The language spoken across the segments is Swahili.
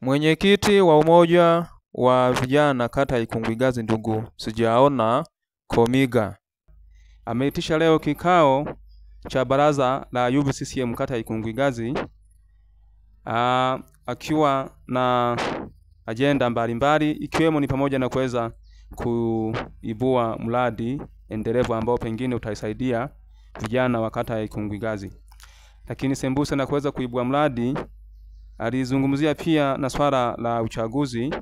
Mwenyekiti wa umoja wa vijana kata ya Ikungwigazi ndugu Sijaona Komiga ameitisha leo kikao cha baraza la UVCCM kata ya Ikungwigazi akiwa na agenda mbalimbali ikiwemo ni pamoja na kuweza kuibua mradi endelevu ambao pengine utaisaidia vijana wa kata ya Ikungwigazi. Lakini sembuse na kuweza kuibua mradi, alizungumzia pia na swala la uchaguzi,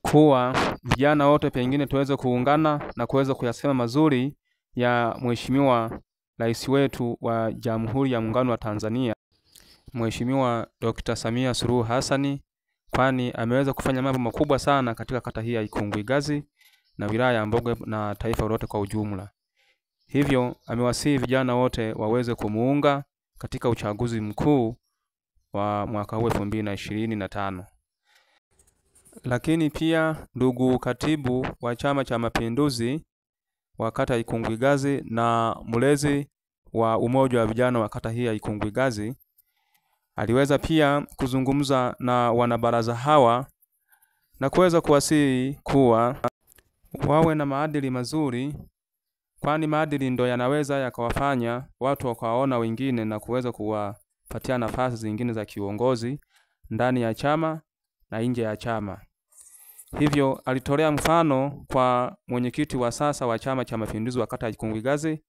kuwa vijana wote pengine tuweze kuungana na kuweza kuyasema mazuri ya Mheshimiwa Rais wetu wa Jamhuri ya Muungano wa Tanzania, Mheshimiwa Dr. Samia Suluhu Hassan, kwani ameweza kufanya mambo makubwa sana katika kata hii ya Ikungwigazi na wilaya ya Mbogwe na taifa lote kwa ujumla. Hivyo amewasihi vijana wote waweze kumuunga katika uchaguzi mkuu wa mwaka huu 2025. Lakini pia ndugu katibu wa Chama cha Mapinduzi wa kata ya Ikungwigazi na mlezi wa umoja wa vijana wa kata hii ya Ikungwigazi aliweza pia kuzungumza na wanabaraza hawa na kuweza kuwasihi kuwa wawe na maadili mazuri, kwani maadili ndo yanaweza yakawafanya watu wakawaona wengine na kuweza kuwapatia nafasi zingine za kiongozi ndani ya chama na nje ya chama. Hivyo alitolea mfano kwa mwenyekiti wa sasa wa Chama cha Mapinduzi wa kata ya Ikungwigazi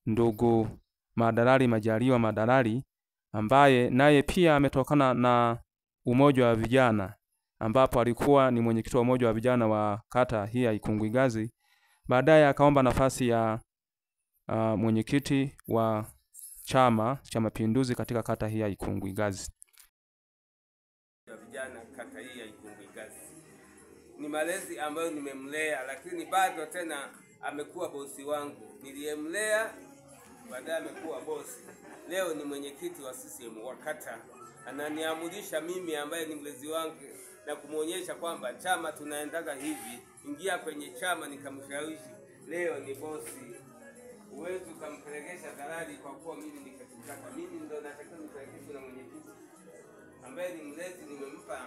ndugu Madalali Majaliwa Madalali, ambaye naye pia ametokana na umoja wa vijana, ambapo alikuwa ni mwenyekiti wa umoja wa vijana wa kata hii ya Ikungwigazi. Baadaye akaomba nafasi ya mwenyekiti wa Chama cha Mapinduzi katika kata hii ya Ikungwigazi. Vijana kata hii ya Ikungwigazi ni malezi ambayo nimemlea, lakini bado tena amekuwa bosi wangu. Niliyemlea baadaye amekuwa bosi. Leo ni mwenyekiti wa CCM wa kata, ananiamurisha mimi ambaye ni mlezi wangu na kumuonyesha kwamba chama tunaendaga hivi, ingia kwenye chama. Nikamshawishi, leo ni bosi, uwezo ukampelekesha dalali kwa kuwa mimi ni katika mimi ndo natakiwa nipelekeshwe na mwenyekiti ambaye ni mlezi, nimempa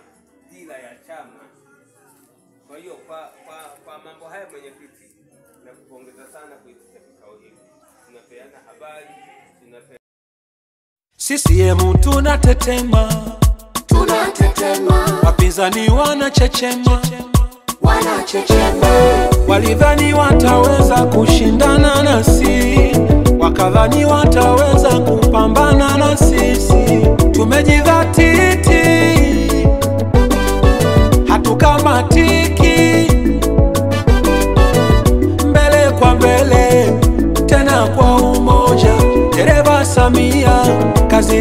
dira ya chama. Kwa hiyo kwa mambo haya mwenyekiti, na kupongeza sana kuitisha kikao hiki. Tunapeana habari, CCM tunatetema, wapinzani wanachechema, walidhani wataweza kushindana nasi, wakadhani wataweza kupambana na sisi. Tumejidhatiti, hatukamatiki, mbele kwa mbele, tena kwa umoja. Dereva Samia, kazi